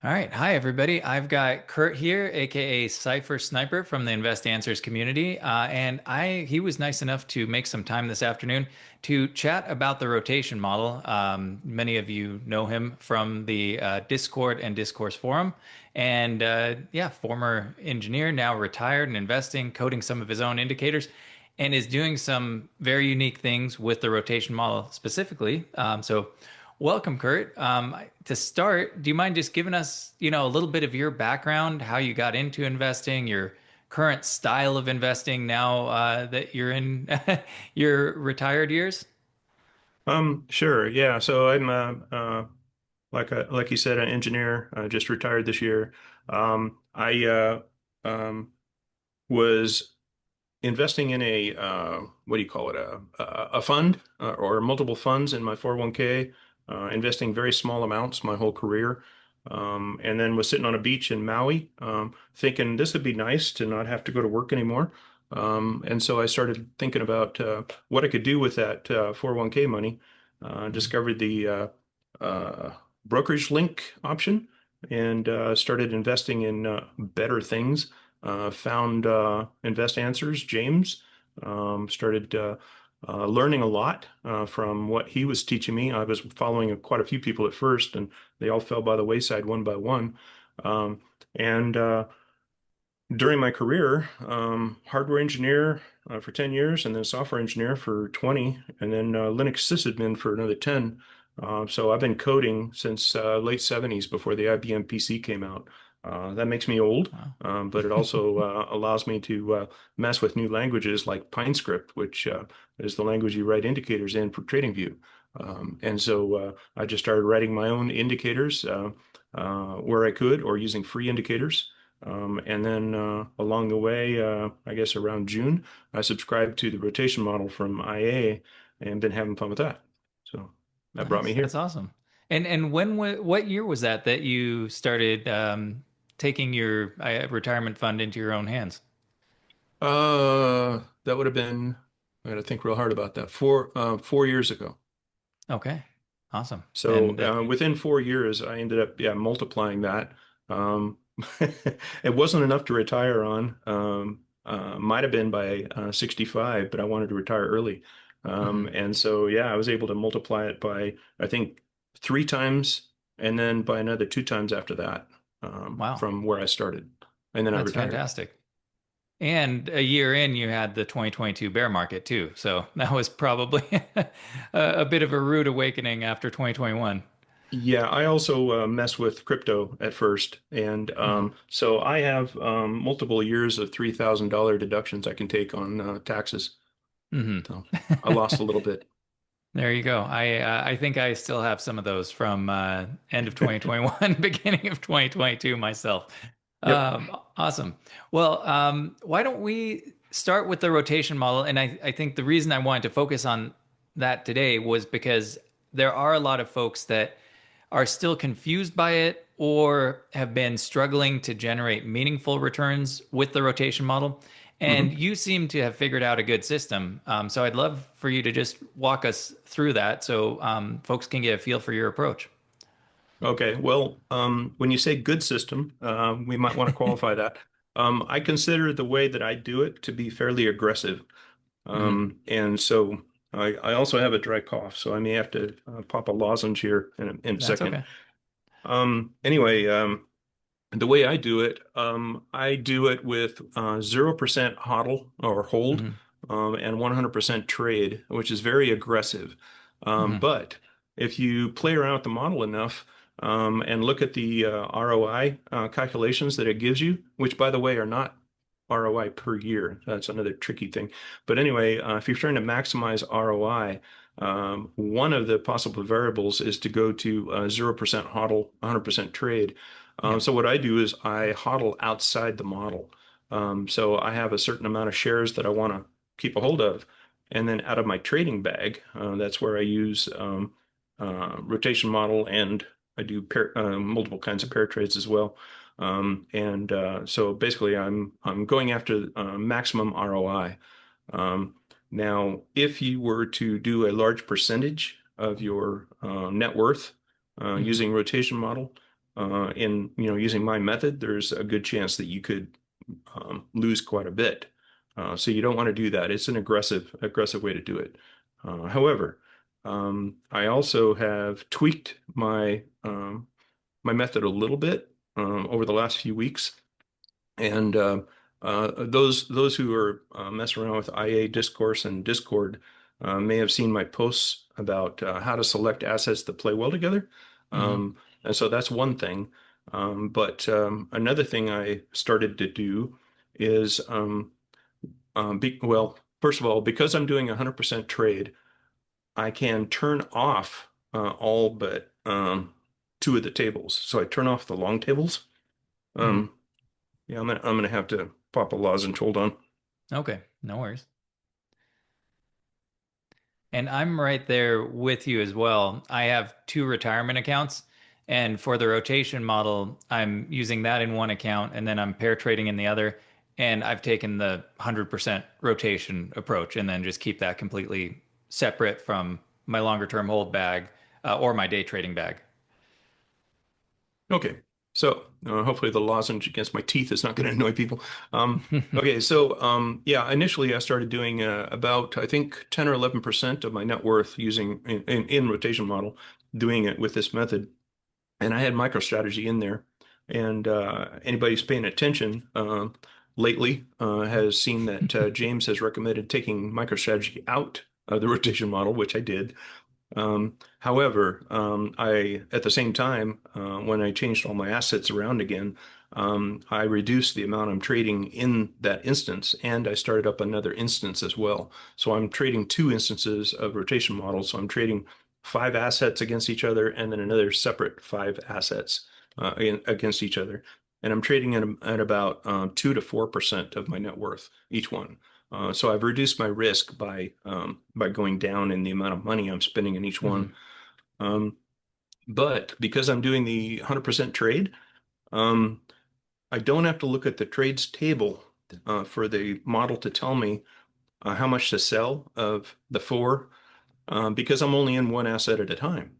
All right. Hi, everybody. I've got Curt here, aka Cipher Sniper from the InvestAnswers community. He was nice enough to make some time this afternoon to chat about the rotation model. Many of you know him from the Discord and Discourse forum. Yeah, former engineer, now retired and investing, coding some of his own indicators, and is doing some very unique things with the rotation model specifically. Welcome, Curt. To start, do you mind just giving us, a little bit of your background, how you got into investing, your current style of investing now that you're in your retired years? Sure. Yeah. So I'm like you said, an engineer. Just retired this year. I was investing in a what do you call it? A fund or multiple funds in my 401k, investing very small amounts my whole career. And then was sitting on a beach in Maui, thinking this would be nice to not have to go to work anymore. And so I started thinking about what I could do with that 401k money. Discovered the brokerage link option and started investing in better things. Found Invest Answers, James. Started learning a lot from what he was teaching me. I was following quite a few people at first, and they all fell by the wayside one by one. And During my career, hardware engineer for 10 years, and then software engineer for 20, and then Linux sysadmin for another 10. So I've been coding since late 70s before the IBM PC came out. That makes me old, Wow. but it also allows me to mess with new languages like PineScript, which is the language you write indicators in for TradingView. I just started writing my own indicators where I could, or using free indicators. Along the way, I guess around June, I subscribed to the rotation model from IA and been having fun with that. So that brought me Nice. That's here. awesome. And what year was that you started taking your retirement fund into your own hands? That would have been, I got to think real hard about that, 4 years ago. Okay. Awesome. So within 4 years, I ended up, yeah, multiplying that. Um, it wasn't enough to retire on. Might have been by 65, but I wanted to retire early. Mhm. Yeah, I was able to multiply it by, I think, three times and then by another two times after that, Wow. from where I started. And then I That's retired. fantastic. And a year in, you had the 2022 bear market too. So that was probably a bit of a rude awakening after 2021. Yeah, I also mess with crypto at first, and Hmm. so I have multiple years of $3,000 deductions I can take on taxes. Hmm. So I lost a little bit. There you go. I think I still have some of those from end of 2021, beginning of 2022 myself. Yep. Awesome. Well, why don't we start with the rotation model? And I think the reason I wanted to focus on that today was because there are a lot of folks that are still confused by it or have been struggling to generate meaningful returns with the rotation model. And hmm you seem to have figured out a good system. So I'd love for you to just walk us through that so folks can get a feel for your approach. Okay. Well, when you say good system, we might want to qualify that. I consider the way that I do it to be fairly aggressive. Hmm. And so I also have a dry cough, so I may have to pop a lozenge here in a That's second. okay. Anyway, the way I do it with 0% hodl or hold Hmm. and 100% trade, which is very aggressive. Hmm. But if you play around with the model enough and look at the ROI calculations that it gives you, which by the way are not ROI per year, that's another tricky thing. But anyway, if you're trying to maximize ROI, one of the possible variables is to go to 0% hodl, 100% trade. Yeah. So what I do is I hodl outside the model. So I have a certain amount of shares that I want to keep a hold of. And then out of my trading bag, that's where I use rotation model, and I do multiple kinds of pair trades as well. So basically I'm going after maximum ROI. Now, if you were to do a large percentage of your net worth Hmm. using rotation model, in using my method, there's a good chance that you could lose quite a bit. So you don't want to do that. It's an aggressive way to do it. However, I also have tweaked my method a little bit over the last few weeks, and those who are messing around with IA Discourse and Discord may have seen my posts about how to select assets that play well together. Hmm. And so that's one thing. But another thing I started to do is, well, first of all, because I'm doing 100% trade, I can turn off all but two of the tables. So I turn off the long tables. Hmm. Um, yeah, I'm gonna have to pop a lozenge. Hold on. Okay, no worries. And I'm right there with you as well. I have two retirement accounts, and for the rotation model, I'm using that in one account, and then I'm pair trading in the other. And I've taken the 100% rotation approach, and then just keep that completely separate from my longer term hold bag or my day trading bag. Okay. So hopefully the lozenge against my teeth is not going to annoy people. Okay. So yeah, initially I started doing about, I think, 10 or 11% of my net worth using in rotation model, doing it with this method. And I had MicroStrategy in there. And anybody who's paying attention lately has seen that James has recommended taking MicroStrategy out of the rotation model, which I did. However, I at the same time, when I changed all my assets around again, I reduced the amount I'm trading in that instance, and I started up another instance as well. So I'm trading two instances of rotation models. So I'm trading five assets against each other, and then another separate five assets against each other. And I'm trading at about 2 to 4% of my net worth each one. So I've reduced my risk by going down in the amount of money I'm spending in each one. Hmm. Um, but because I'm doing the 100% trade, um, I don't have to look at the trades table for the model to tell me how much to sell of the four because I'm only in one asset at a time.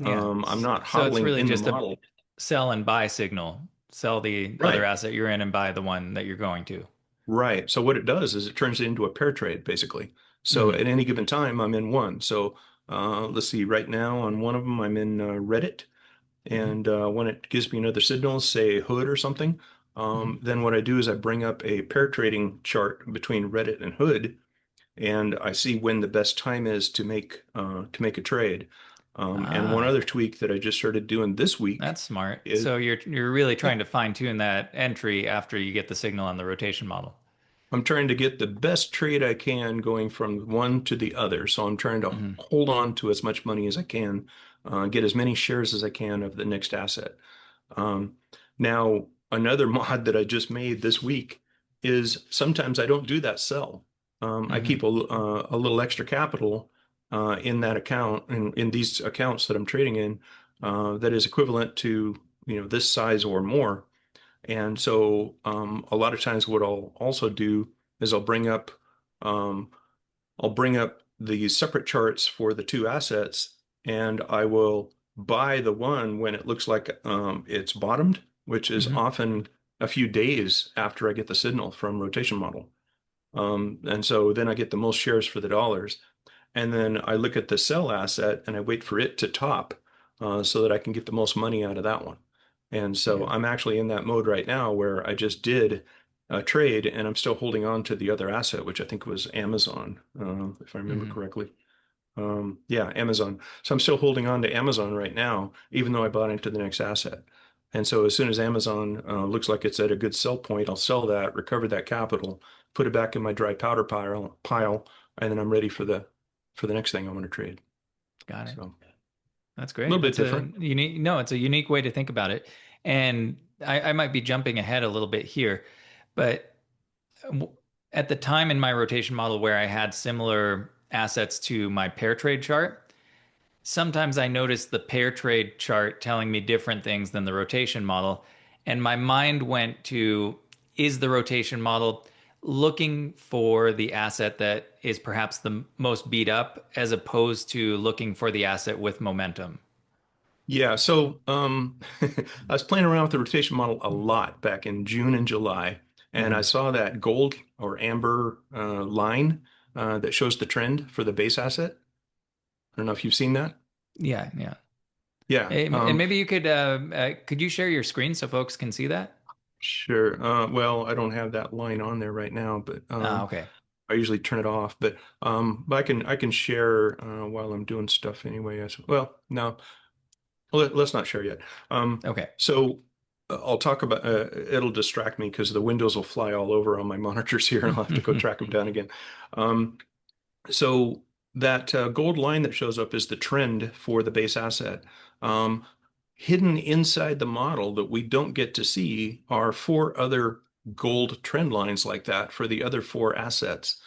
Yeah. I'm not So it's hodling really in the just a model. sell and buy signal. Sell the other Right. asset you're in and buy the one that you're going to. Right. So what it does is it turns it into a pair trade, basically. So Hmm. at any given time, I'm in one. So let's see, right now on one of them, I'm in Reddit. Hmm. And when it gives me another signal, say hood or something, Hmm. then what I do is I bring up a pair trading chart between Reddit and hood, and I see when the best time is to make a trade. And one Ah, other tweak that I just started doing this week that's smart. is So you're really yeah, trying to fine tune that entry after you get the signal on the rotation model. I'm trying to get the best trade I can going from one to the other. So I'm trying to Hmm. hold on to as much money as I can, get as many shares as I can of the next asset. Um, Now, another mod that I just made this week is sometimes I don't do that sell. I Hmm. keep a little extra capital in that account in these accounts that I'm trading in that is equivalent to this size or more. And so a lot of times what I'll also do is um, I'll bring up the separate charts for the two assets and I will buy the one when it looks like it's bottomed, which is Hmm. often a few days after I get the signal from rotation model. And so then I get the most shares for the dollars. And then I look at the sell asset and I wait for it to top so that I can get the most money out of that one. And so Yeah. I'm actually in that mode right now where I just did a trade and I'm still holding on to the other asset, which I think was Amazon, if I remember Hmm. correctly. Yeah, Amazon. So I'm still holding on to Amazon right now, even though I bought into the next asset. And so as soon as Amazon looks like it's at a good sell point, I'll sell that, recover that capital, put it back in my dry powder pile, and then I'm ready for the next thing I want to trade. Got it. So That's a great. little bit That's a different. unique, no, it's a unique way to think about it. And I might be jumping ahead a little bit here, but w- at the time in my rotation model where I had similar assets to my pair trade chart, sometimes I notice the pair trade chart telling me different things than the rotation model. And my mind went to, is the rotation model looking for the asset that is perhaps the most beat up as opposed to looking for the asset with momentum? Yeah, so I was playing around with the rotation model a lot back in June and July, and I Mhm. saw that gold or amber line that shows the trend for the base asset. I don't know if you've seen that. Yeah, yeah. Yeah, And maybe you could you share your screen so folks can see that? sure. Well, I don't have that line on there right now, but Ah, okay. I usually turn it off. But I can share while I'm doing stuff anyway. Well, no. Let's not share yet. Um, Okay. so I'll talk about it'll distract me because the windows will fly all over on my monitors here and I'll have to go track them down again. Um, so that gold line that shows up is the trend for the base asset. Um, Hidden inside the model that we don't get to see are four other gold trend lines like that for the other four assets.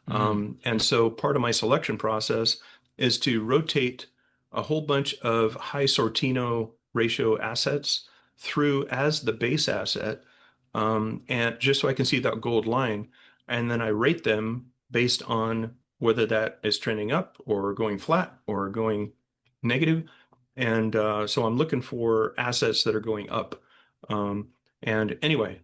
Mm, And so part of my selection process is to rotate a whole bunch of high Sortino ratio assets through as the base asset, and just so I can see that gold line, and then I rate them based on whether that is trending up or going flat or going negative. And so I'm looking for assets that are going up. Um, and anyway,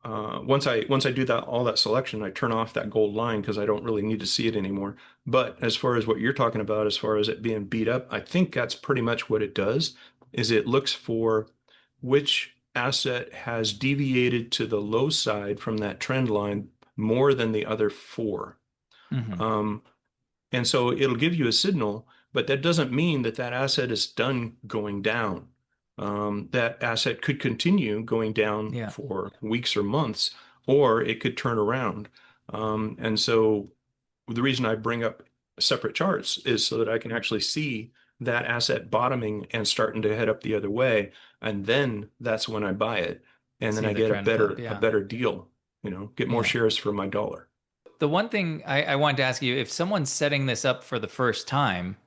once I do that all that selection, I turn off that gold line because I don't really need to see it anymore. But as far as what you're talking about, as far as it being beat up, I think that's pretty much what it does, is it looks for which asset has deviated to the low side from that trend line more than the other four. hmm. Um, and so it'll give you a signal, but that doesn't mean that that asset is done going down. That asset could continue going down Yeah. for weeks or months, or it could turn around. And so the reason I bring up separate charts is so that I can actually see that asset bottoming and starting to head up the other way. And then that's when I buy it. And then See I the get a trend flip. better, a Yeah. better deal, get more Yeah. shares for my dollar. The one thing I wanted to ask you, if someone's setting this up for the first time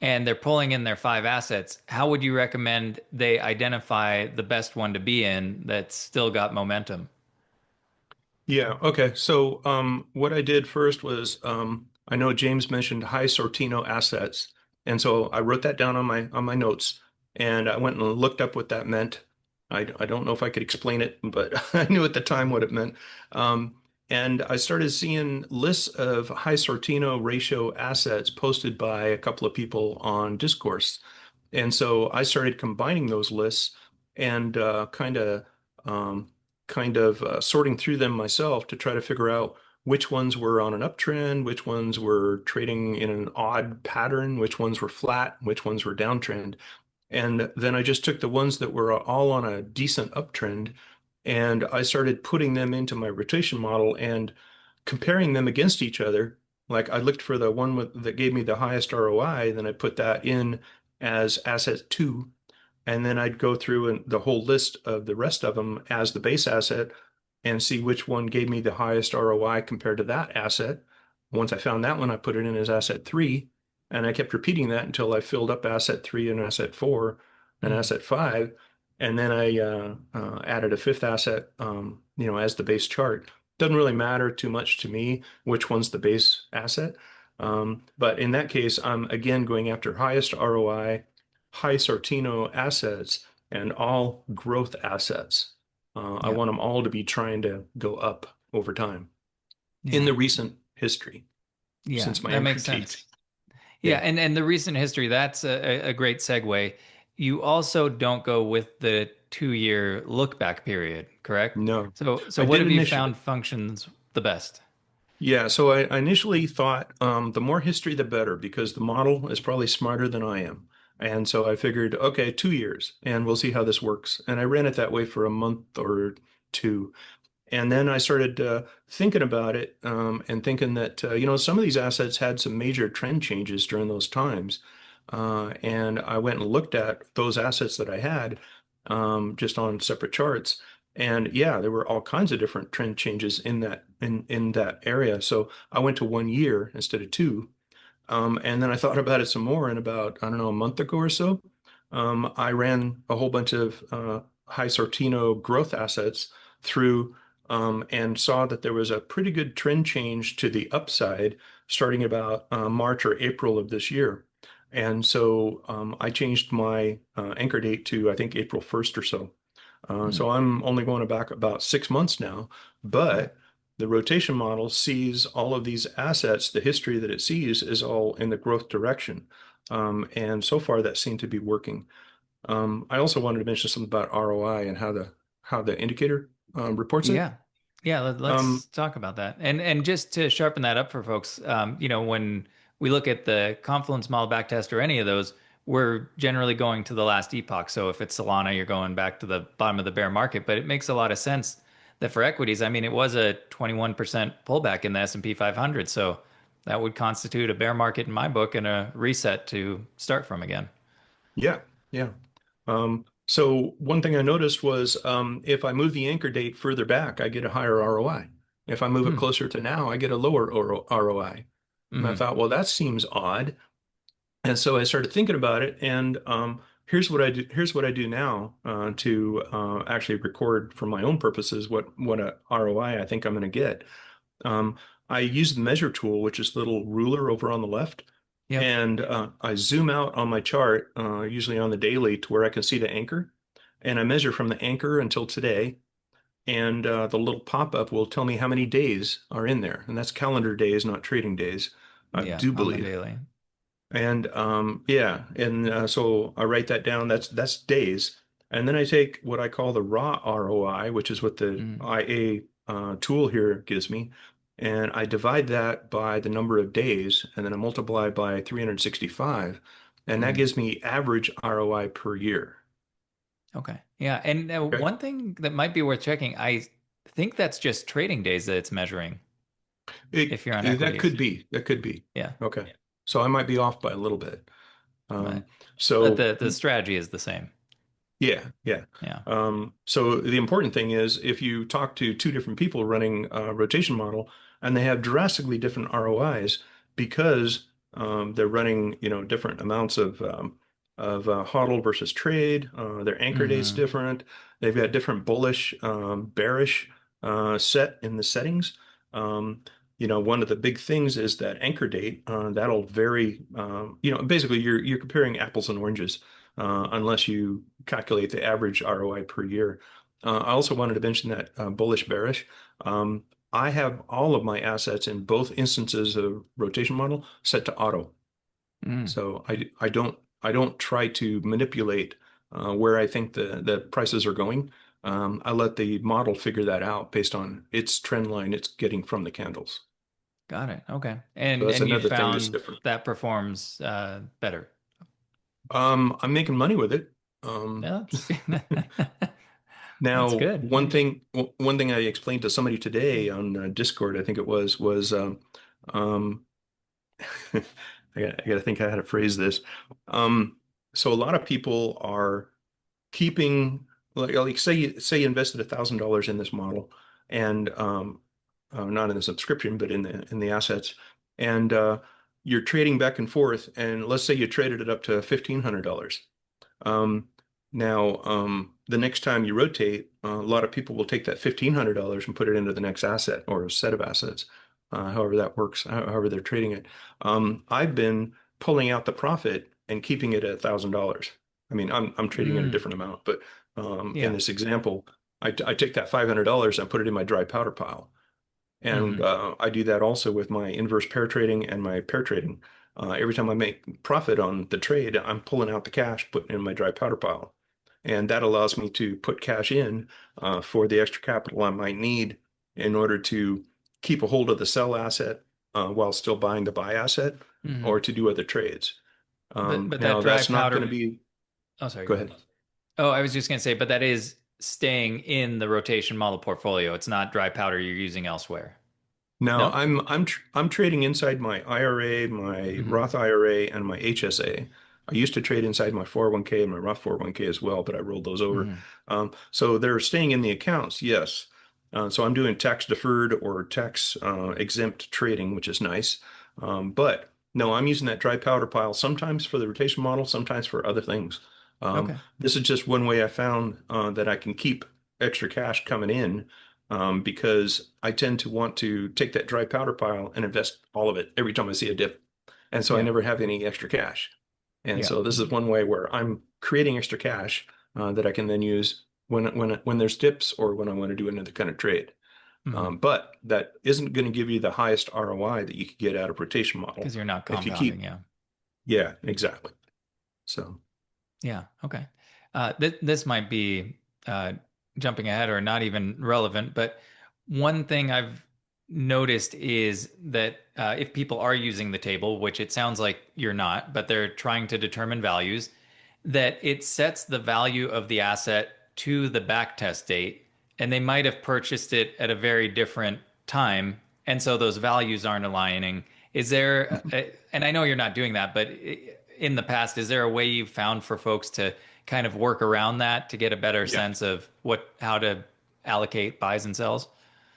and they're pulling in their five assets, how would you recommend they identify the best one to be in that's still got momentum? Yeah, okay. So what I did first was I know James mentioned high Sortino assets. And so I wrote that down on my notes and I went and looked up what that meant. I don't know if I could explain it, but I knew at the time what it meant. Um, and I started seeing lists of high Sortino ratio assets posted by a couple of people on Discourse. And so I started combining those lists and um, sorting through them myself to try to figure out which ones were on an uptrend, which ones were trading in an odd pattern, which ones were flat, which ones were downtrend. And then I just took the ones that were all on a decent uptrend and I started putting them into my rotation model and comparing them against each other. Like I looked for the one that gave me the highest ROI, then I put that in as asset two, and then I'd go through the whole list of the rest of them as the base asset and see which one gave me the highest ROI compared to that asset. Once I found that one, I put it in as asset three, and I kept repeating that until I filled up asset three and asset four and Mm, asset five. And then I added a fifth asset, as the base chart. Doesn't really matter too much to me which one's the base asset. But in that case, I'm again going after highest ROI, high Sortino assets, and all growth assets. I yeah. want them all to be trying to go up over time in Yeah. the recent history Yeah. since my That entry makes date. sense. Yeah, Yeah. and the recent history, that's a great segue. You also don't go with the 2 year look back period, correct? No, So I what did have you initially. found functions the best? Yeah, so I initially thought the more history, the better, because the model is probably smarter than I am. And so I figured, okay, 2 years, and we'll see how this works. And I ran it that way for a month or two. And then I started thinking about it and thinking that, some of these assets had some major trend changes during those times. And I went and looked at those assets that I had just on separate charts. And yeah, there were all kinds of different trend changes in that area. So I went to 1 year instead of two. And then I thought about it some more, and about, I don't know, a month ago or so, I ran a whole bunch of high Sortino growth assets through and saw that there was a pretty good trend change to the upside starting about March or April of this year. And so I changed my anchor date to, I think, April 1st or so. Hmm. So I'm only going back about 6 months now, Okay. but the rotation model sees all of these assets. The history that it sees is all in the growth direction. And so far that seemed to be working. I also wanted to mention something about ROI and how the indicator reports it. Yeah. Yeah, Um, let's talk about that. And just to sharpen that up for folks, when we look at the Confluence model backtest or any of those, we're generally going to the last epoch. So if it's Solana, you're going back to the bottom of the bear market. But it makes a lot of sense that for equities, I mean, it was a 21% pullback in the S&P 500. So that would constitute a bear market in my book and a reset to start from again. yeah, yeah. So one thing I noticed was if I move the anchor date further back, I get a higher ROI. If I move it Hmm. closer to now, I get a lower ROI. And I Hmm. thought, well, that seems odd. And so I started thinking about it, and here's what I do. Here's what I do now to actually record for my own purposes what a ROI I think I'm going to get. Um, I use the measure tool, which is the little ruler over on the left, Yep. and I zoom out on my chart, usually on the daily, to where I can see the anchor, and I measure from the anchor until today. And the little pop-up will tell me how many days are in there, and that's calendar days, not trading days, I Yeah, do on the believe. daily. And yeah, and so I write that down. That's days, and then I take what I call the raw ROI, which is what the Mm. IA tool here gives me, and I divide that by the number of days, and then I multiply by 365, and that Mm. gives me average ROI per year. Okay. Yeah. And Okay, one thing that might be worth checking, I think that's just trading days that it's measuring if you're on that equities. could be that could be Yeah. okay. So I might be off by a little bit. But Um, but so the strategy is the same. Yeah, yeah. Yeah. So the important thing is if you talk to two different people running a rotation model and they have drastically different ROIs because they're running, different amounts of HODL versus trade. Their anchor date's Hmm. different. They've got different bullish, bearish set in the settings. Um, one of the big things is that anchor date. That'll vary. Basically you're comparing apples and oranges unless you calculate the average ROI per year. I also wanted to mention that bullish bearish. Um, I have all of my assets in both instances of rotation model set to auto. Mm. So I don't try to manipulate where I think the prices are going. I let the model figure that out based on its trend line it's getting from the candles. Got it. Okay. So that's And you another thing that's found different. that performs better. I'm making money with it. Yeah, that's Now, good. one thing I explained to somebody today on Discord, I think it was um, I got to think how to phrase this. Um, so a lot of people are keeping like say you invested $1,000 in this model and not in the subscription, but in the assets, and you're trading back and forth, and let's say you traded it up to $1,500. Um, Now, the next time you rotate, a lot of people will take that $1,500 and put it into the next asset or a set of assets, however that works, however they're trading it. I've been pulling out the profit and keeping it at $1,000. I mean, I'm trading at a Mm. different amount, but in Yeah. this example, I take that $500 and put it in my dry powder pile. And Hmm. I do that also with my inverse pair trading and my pair trading. Every time I make profit on the trade, I'm pulling out the cash, putting it in my dry powder pile. And that allows me to put cash in for the extra capital I might need in order to keep a hold of the sell asset while still buying the buy asset Hmm. or to do other trades. But that Now, dry that's not going to powder. be, Oh, sorry. go Go ahead. ahead. Oh, I was just gonna say, but that is staying in the rotation model portfolio. It's not dry powder you're using elsewhere. Now No? I'm trading inside my IRA, my Hmm. Roth IRA, and my HSA. I used to trade inside my 401k and my Roth 401k as well, but I rolled those over. Hmm. So they're staying in the accounts, yes. So I'm doing tax deferred or tax exempt trading, which is nice. But no, I'm using that dry powder pile sometimes for the rotation model, sometimes for other things. Okay. This is just one way I found that I can keep extra cash coming in because I tend to want to take that dry powder pile and invest all of it every time I see a dip. And so I Yeah. never have any extra cash. And Yeah. so this is one way where I'm creating extra cash that I can then use when there's dips or when I want to do another kind of trade. Hmm. But that isn't going to give you the highest ROI that you could get out of rotation model Because you're not if you compounding. keep, Yeah. yeah, exactly. So, Yeah. Okay. This might be uh, jumping ahead or not even relevant, but one thing I've noticed is that if people are using the table, which it sounds like you're not, but they're trying to determine values, that it sets the value of the asset to the backtest date, and they might have purchased it at a very different time, and so those values aren't aligning. Is there, and I know you're not doing that, but in the past, is there a way you've found for folks to kind of work around that to get a better yeah. sense of how to allocate buys and sells?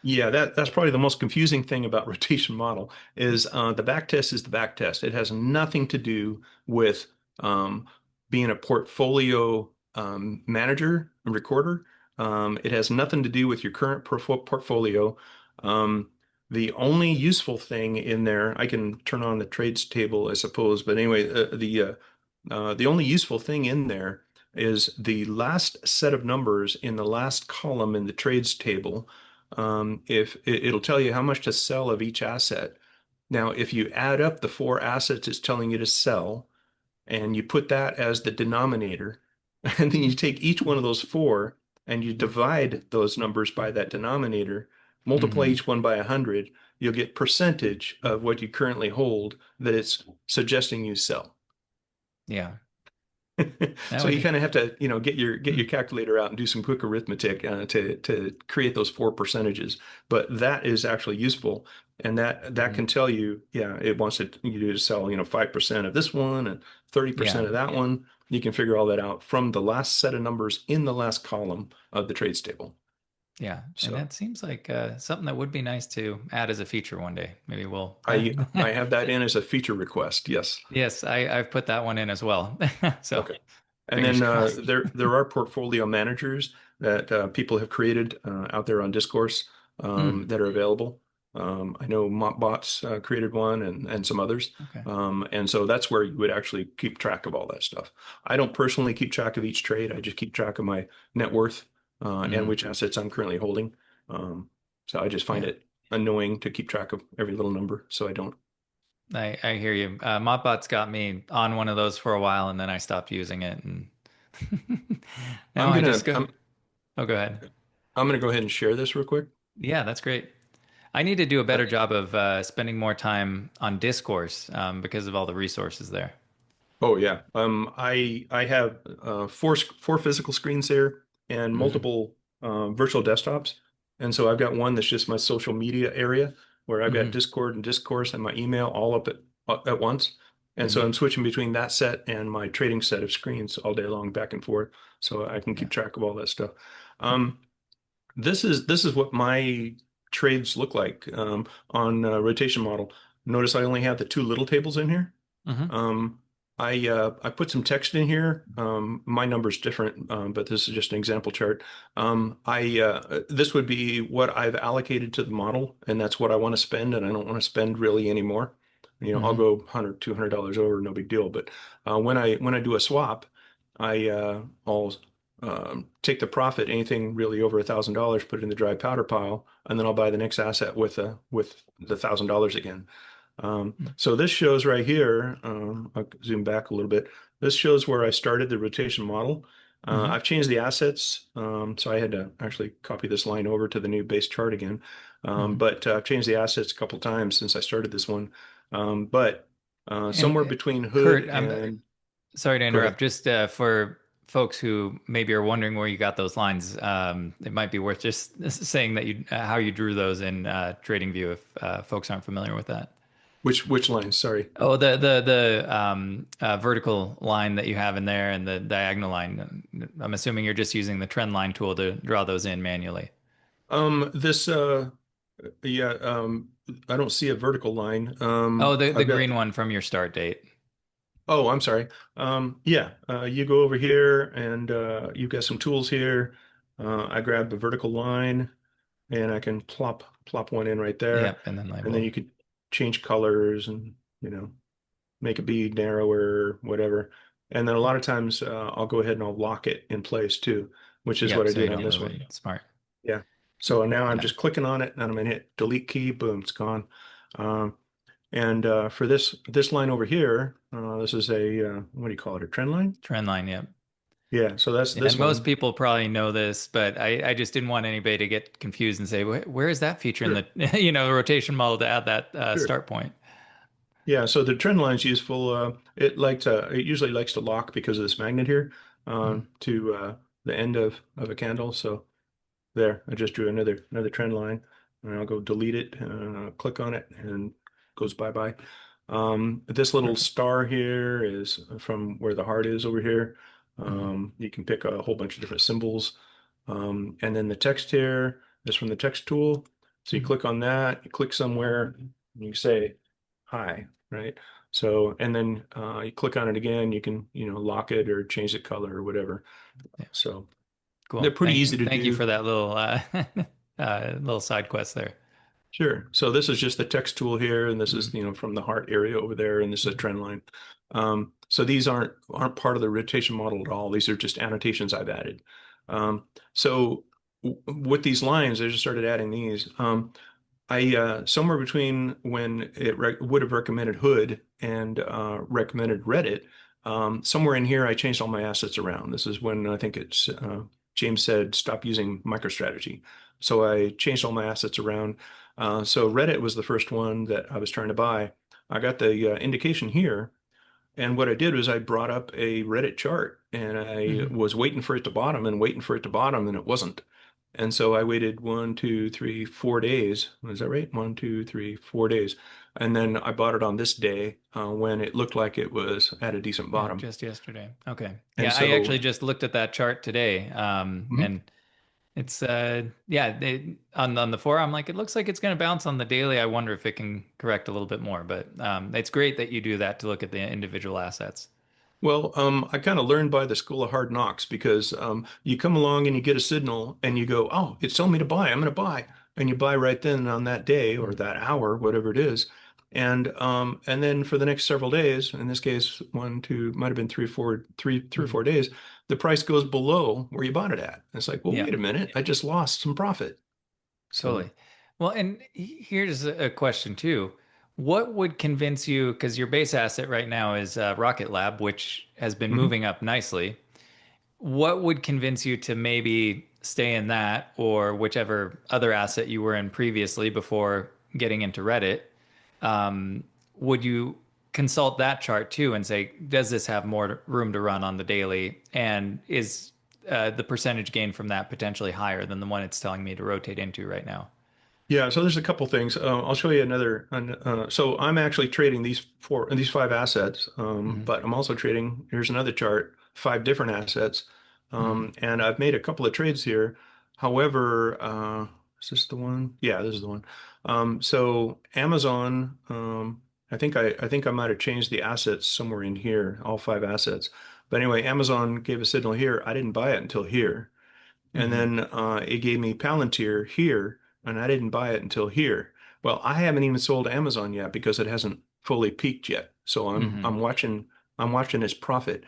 Yeah, that's probably the most confusing thing about rotation model is the back test is the back test. It has nothing to do with um, being a portfolio manager and recorder. It has nothing to do with your current portfolio. Um, the only useful thing in there, I can turn on the trades table, I suppose, but anyway, the only useful thing in there is the last set of numbers in the last column in the trades table. If it'll tell you how much to sell of each asset. Now, if you add up the four assets it's telling you to sell, and you put that as the denominator, and then you take each one of those four and you divide those numbers by that denominator, multiply Hmm. each one by 100, you'll get percentage of what you currently hold that it's suggesting you sell. Yeah, that So you would. kind of have to, get your calculator out and do some quick arithmetic to create those four percentages. But that is actually useful, and that Mhm. can tell you, yeah, it wants you to sell, 5% of this one and 30% Yeah, of that one. You can figure all that out from the last set of numbers in the last column of the trades table. yeah, and So that seems like something that would be nice to add as a feature one day. Maybe we'll. I have that in as a feature request. Yes. Yes, I've put that one in as well. So Okay. And fingers then crossed. there are portfolio managers that people have created out there on Discourse Mm, that are available. I know Mopbots created one and some others. okay. And so that's where you would actually keep track of all that stuff. I don't personally keep track of each trade. I just keep track of my net worth and Hmm. which assets I'm currently holding. So I just find Yeah, it annoying to keep track of every little number, so I don't. I hear you. Mopbot's got me on one of those for a while, and then I stopped using it, and now I'm I gonna just go. I'm Oh, go ahead. I'm gonna go ahead and share this real quick. Yeah, that's great. I need to do a Uh, better job of spending more time on Discourse because of all the resources there. Oh yeah. I have four physical screens here and Hmm. multiple virtual desktops. And so I've got one that's just my social media area where I've got Hmm. Discord and Discourse and my email all up at once. And so Hmm. I'm switching between that set and my trading set of screens all day long back and forth so I can Yeah. keep track of all that stuff. Um, this is what my trades look like on rotation model. Notice I only have the two little tables in here. Hmm. Um, I put some text in here. My number's different, but this is just an example chart. I This would be what I've allocated to the model, and that's what I want to spend, and I don't want to spend really anymore. I'll Hmm. go 100, $200 over, no big deal. But when I do a swap, I'll take the profit, anything really over $1,000, put it in the dry powder pile, and then I'll buy the next asset with the $1,000 again. So this shows right here, I'll zoom back a little bit. This shows where I started the rotation model. Hmm. I've changed the assets, so I had to actually copy this line over to the new base chart again. Hmm. But I've changed the assets a couple times since I started this one. But And somewhere between Hood Kurt, I'm and sorry to go ahead. interrupt. Just for folks who maybe are wondering where you got those lines, it might be worth just saying that you how you drew those in TradingView if folks aren't familiar with that. Which line? Sorry. Oh, the vertical line that you have in there and the diagonal line. I'm assuming you're just using the trend line tool to draw those in manually. This yeah, I don't see a vertical line. Oh, the I've got green one from your start date. Oh, I'm sorry. Yeah, you go over here and you've got some tools here. I grab the vertical line and I can plop one in right there. Yep, and then And then label. you could change colors and, you know, make it be narrower, whatever. And then a lot of times I'll go ahead and I'll lock it in place too, which is what Yep. I So you did on don't this move one. it. Smart. Yeah. So now I'm Yeah. just clicking on it and I'm gonna hit delete key, boom, it's gone. Um, and for this line over here, this is a what do you call it? A trend line? Trend line. Yep. Yeah. So that's Yeah, this and most one. people probably know this, but I just didn't want anybody to get confused and say, where is that feature in Sure. the, rotation model to add that Sure. start point? Yeah, so the trend line is useful. It usually likes to lock because of this magnet here Mhm. to the end of a candle. So there, I just drew another trend line, and I'll go delete it, click on it, and it goes bye bye. This little Perfect. star here is from where the heart is over here. Mhm. You can pick a whole bunch of different symbols, and then the text here is from the text tool. So you Mhm. click on that, you click somewhere, and you say hi, right? So, and then you click on it again, you can, lock it or change the color or whatever. Yeah. So they're Cool. pretty easy to Thank you do. for that little little side quest there. Sure. So this is just the text tool here, and this is, Mhm. from the heart area over there, and this is a trend line. So these aren't part of the rotation model at all. These are just annotations I've added. So with these lines, I just started adding these. I somewhere between when it would have recommended Hood and recommended Reddit, somewhere in here I changed all my assets around. This is when I think it's James said stop using MicroStrategy. So I changed all my assets around. So Reddit was the first one that I was trying to buy. I got the indication here, and what I did was I brought up a Reddit chart and I Mhm. was waiting for it to bottom and waiting for it to bottom, and it wasn't. And so I waited 1, 2, 3, 4 days. Was that right? 1, 2, 3, 4 days. And then I bought it on this day when it looked like it was at a decent Yeah, bottom. just yesterday. Okay. And Yeah, I actually so, just looked at that chart today. mhm. And it's yeah, on the four, I'm like, it looks like it's going to bounce on the daily. I wonder if it can correct a little bit more, but it's great that you do that to look at the individual assets. Well, I kind of learned by the school of hard knocks because you come along and you get a signal and you go, oh, it's telling me to buy. I'm going to buy. And you buy right then on that day or Mhm. that hour, whatever it is. And then for the next several days, in this case, 1, 2, might have been 3 or 4 days, the price goes below where you bought it at. And it's like, well, Yeah, wait a minute, I just lost some profit. So, totally. Well, and here's a question too. What would convince you, because your base asset right now is Rocket Lab, which has been mhm. moving up nicely. What would convince you to maybe stay in that or whichever other asset you were in previously before getting into Reddit? Um, would you consult that chart too and say, does this have more room to run on the daily? And is the percentage gain from that potentially higher than the one it's telling me to rotate into right now? Yeah, so there's a couple things. I'll show you so I'm actually trading these five assets, Hmm. but I'm also trading. Here's another chart, five different assets, Hmm. and I've made a couple of trades here. However, is this the one? Yeah, this is the one. So Amazon, I think I might have changed the assets somewhere in here, all five assets. But anyway, Amazon gave a signal here. I didn't buy it until here. And Hmm. then it gave me Palantir here, and I didn't buy it until here. Well, I haven't even sold Amazon yet because it hasn't fully peaked yet. So I'm Hmm. I'm watching I'm watching its profit.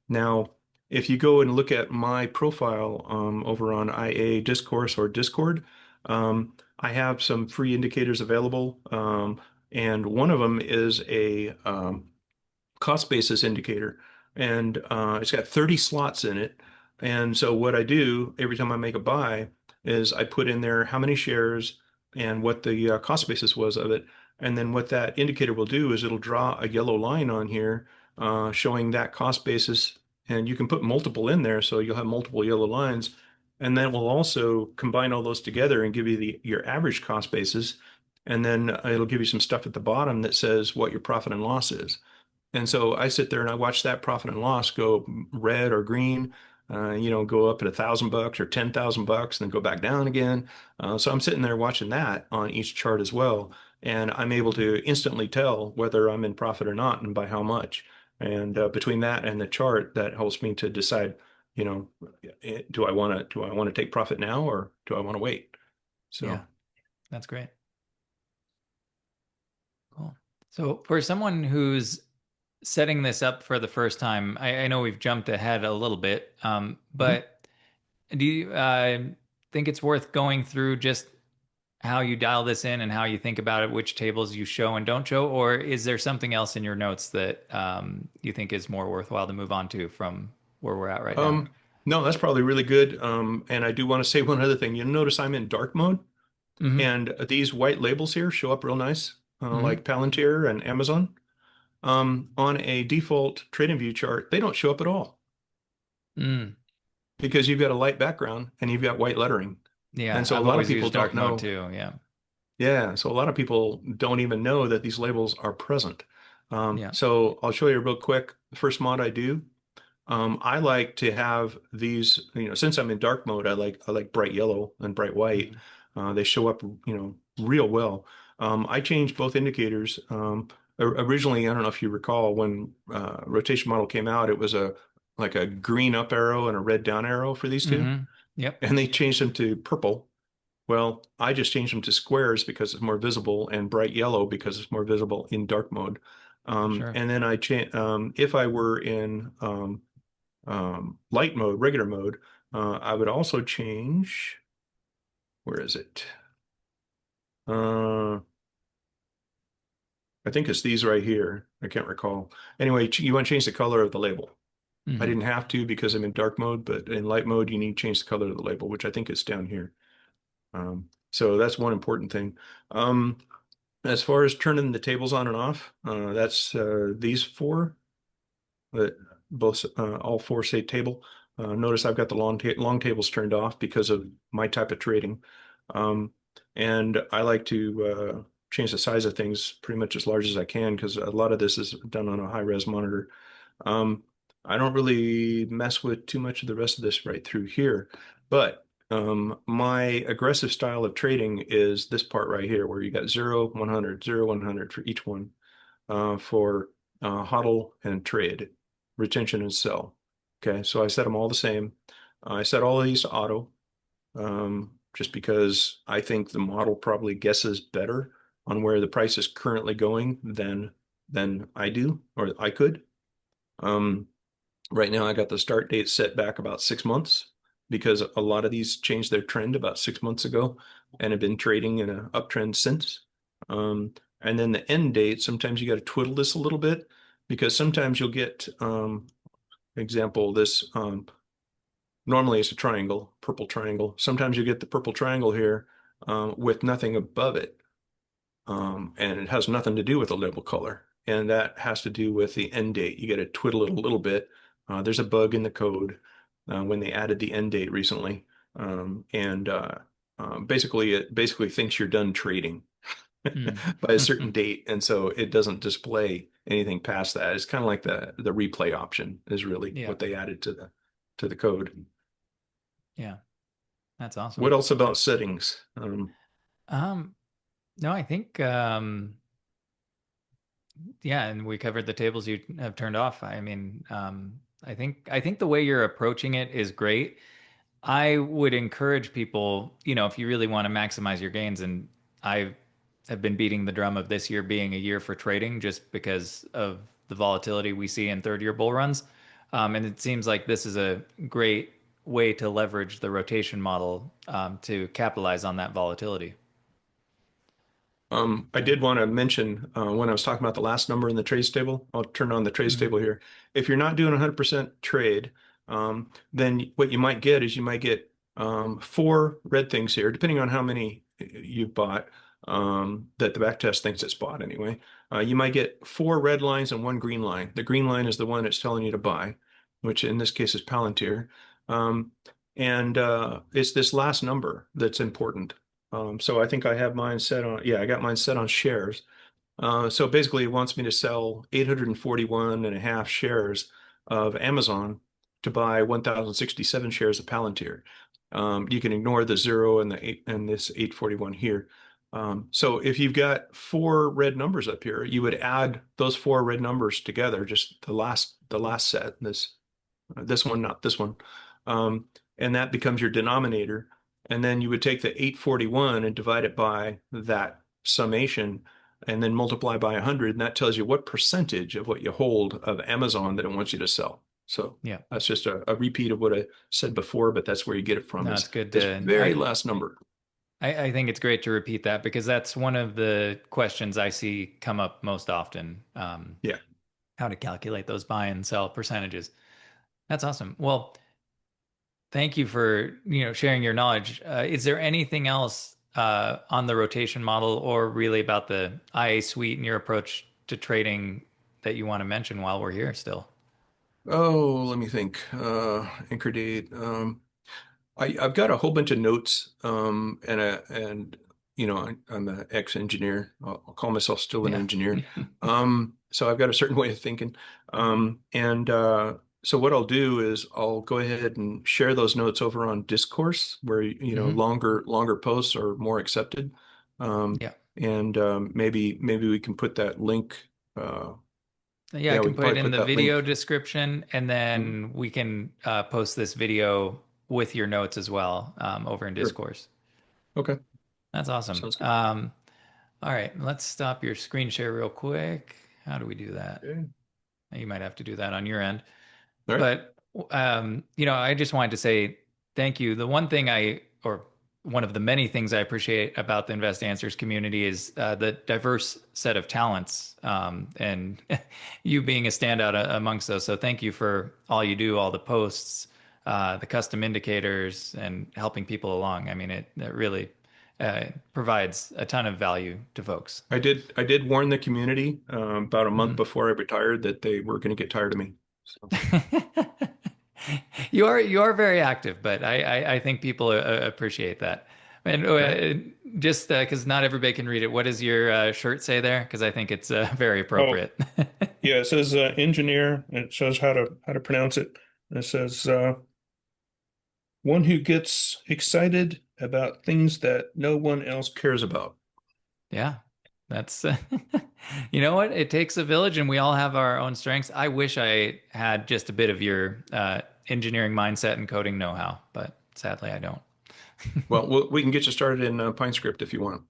Now, if you go and look at my profile over on IA Discourse or Discord, I have some free indicators available, and one of them is a cost basis indicator, and it's got 30 slots in it. And so what I do every time I make a buy is I put in there how many shares and what the cost basis was of it. And then what that indicator will do is it'll draw a yellow line on here showing that cost basis. And you can put multiple in there, so you'll have multiple yellow lines. And then we'll also combine all those together and give you your average cost basis. And then it'll give you some stuff at the bottom that says what your profit and loss is. And so I sit there and I watch that profit and loss go red or green, go up at $1,000 or $10,000, then go back down again. So I'm sitting there watching that on each chart as well, and I'm able to instantly tell whether I'm in profit or not and by how much. And between that and the chart, that helps me to decide, you know, do I want to take profit now or do I want to wait? So. Yeah, that's great. Cool. So for someone who's setting this up for the first time, I know we've jumped ahead a little bit, Mhm. but do you think it's worth going through just how you dial this in and how you think about it, which tables you show and don't show, or is there something else in your notes that you think is more worthwhile to move on to from where we're at right now? Um, no, that's probably really good. And I do want to say one other thing. You'll notice I'm in dark mode, Mm-hmm. and these white labels here show up real nice, Mm-hmm. like Palantir and Amazon. On a default trading view chart, they don't show up at all Mm. because you've got a light background and you've got white lettering. Yeah, And so a I've lot of always people used don't dark mode know. too. Yeah. Yeah, so a lot of people don't even know that these labels are present. Yeah. So I'll show you real quick. The first mod I do, I like to have these, since I'm in dark mode, I like bright yellow and bright white. Mm-hmm. They show up, real well. I changed both indicators. Originally, I don't know if you recall when rotation model came out, it was a like a green up arrow and a red down arrow for these two, Mm-hmm. Yep. and they changed them to purple. Well, I just changed them to squares because it's more visible and bright yellow because it's more visible in dark mode. Sure. And then if I were in light mode, regular mode, I would also change, where is it? Uh, I think it's these right here. I can't recall. Anyway, you want to change the color of the label. I Mm-hmm. didn't have to because I'm in dark mode, but in light mode, you need to change the color of the label, which I think is down here. So that's one important thing. Um, as far as turning the tables on and off, that's these four, that both all four say table. Notice I've got the long tables turned off because of my type of trading. Um, and I like to change the size of things pretty much as large as I can because a lot of this is done on a high res monitor. Um, I don't really mess with too much of the rest of this right through here, but my aggressive style of trading is this part right here where you got 0, 100, 0, 100 for each one for hodl and trade, retention and sell. Okay, so I set them all the same. I set all of these to auto just because I think the model probably guesses better on where the price is currently going than I do or I could. Um, right now, I got the start date set back about 6 months because a lot of these changed their trend about 6 months ago and have been trading in an uptrend since. And then the end date, sometimes you got to twiddle this a little bit because sometimes you'll get, example, this normally it's a triangle, purple triangle. Sometimes you get the purple triangle here with nothing above it. And it has nothing to do with the label color. And that has to do with the end date. You got to twiddle it a little bit. There's a bug in the code when they added the end date recently. And basically, it basically thinks you're done trading Mm. by a certain date. And so it doesn't display anything past that. It's kind of like the replay option is really Yeah. what they added to the code. Yeah. That's awesome. What else about settings? Um, no, I think yeah, and we covered the tables you have turned off. I mean, I think the way you're approaching it is great. I would encourage people, if you really want to maximize your gains, and I have been beating the drum of this year being a year for trading just because of the volatility we see in third year bull runs. And it seems like this is a great way to leverage the rotation model to capitalize on that volatility. I So, did want to mention when I was talking about the last number in the trades table, I'll turn on the trades mhm. table here. If you're not doing 100% trade, then what you might get is you might get four red things here, depending on how many you've bought, that the backtest thinks it's bought anyway. You might get four red lines and one green line. The green line is the one that's telling you to buy, which in this case is Palantir. Um, and it's this last number that's important. So I think I have mine set on, yeah, I got mine set on shares. So basically it wants me to sell 841 and a half shares of Amazon to buy 1,067 shares of Palantir. You can ignore the zero and the eight and this 841 here. So if you've got four red numbers up here, you would add those four red numbers together, just the last set, this one, not this one. Um, and that becomes your denominator. And then you would take the 841 and divide it by that summation. and then multiply by 100, and that tells you what percentage of what you hold of Amazon that it wants you to sell. So Yeah. that's just a repeat of what I said before, but that's where you get it from No, is it's good this to very last number. I think it's great to repeat that because that's one of the questions I see come up most often. Yeah. How to calculate those buy and sell percentages. That's awesome. Well, thank you for, sharing your knowledge. Is there anything else on the rotation model or really about the IA suite and your approach to trading that you want to mention while we're here still? Oh, let me think. Anchor date. I've got a whole bunch of notes, I'm an ex-engineer. I'll call myself still an Yeah. engineer. So I've got a certain way of thinking. And so what I'll do is I'll go ahead and share those notes over on Discourse, where Hmm. longer posts are more accepted. Um, Yeah. and maybe we can put that link. Uh, Yeah, I yeah, we can can put it probably in put the that link. video description and Mhm. then we can post this video with your notes as well over in Sure. Discourse. Okay. That's awesome. Sounds good. All right, let's stop your screen share real quick. How do we do that? Okay. You might have to do that on your end. All right. But I just wanted to say thank you. The one thing or one of the many things I appreciate about the Invest Answers community is the diverse set of talents, and you being a standout amongst those. So thank you for all you do, all the posts, the custom indicators, and helping people along. I mean, it really provides a ton of value to folks. I did warn the community about a month Mhm. before I retired that they were going to get tired of me. So, You are very active, but I think people appreciate that. And all right. just because not everybody can read it, what does your shirt say there? Because I think it's very Oh, appropriate. yeah, it says engineer, and it shows how to pronounce it. It says one who gets excited about things that no one else cares about. Yeah, that's you know what? It takes a village, and we all have our own strengths. I wish I had just a bit of your engineering mindset and coding know-how, but sadly, I don't. Well, we can get you started in PineScript if you want.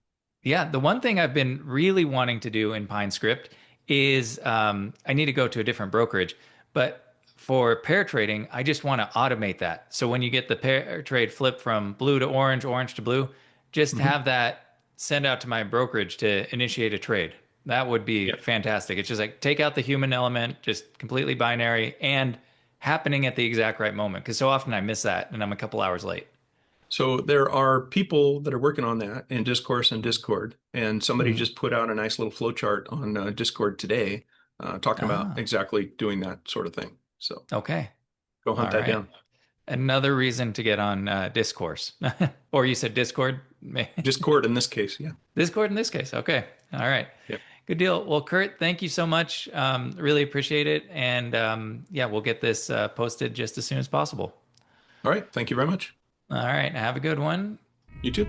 Yeah, the one thing I've been really wanting to do in PineScript is I need to go to a different brokerage, but for pair trading, I just want to automate that. So when you get the pair trade flip from blue to orange, orange to blue, just Hmm. have that send out to my brokerage to initiate a trade. That would be Yeah. fantastic. It's just like take out the human element, just completely binary and happening at the exact right moment. Because so often I miss that and I'm a couple hours late. So there are people that are working on that in Discourse and Discord, and somebody Mhm. just put out a nice little flow chart on Discord today, talking about Ah, exactly doing that sort of thing. So okay. go All hunt that right. down. Another reason to get on Discourse. Or you said Discord? Discord in this case, yeah. Discord in this case. Okay. All right. Yep. Good deal. Well, Curt, thank you so much. Really appreciate it. And yeah, we'll get this posted just as soon as possible. All right. Thank you very much. All right. Have a good one. You too.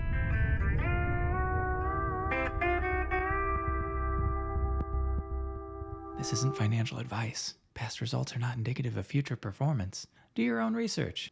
This isn't financial advice. Past results are not indicative of future performance. Do your own research.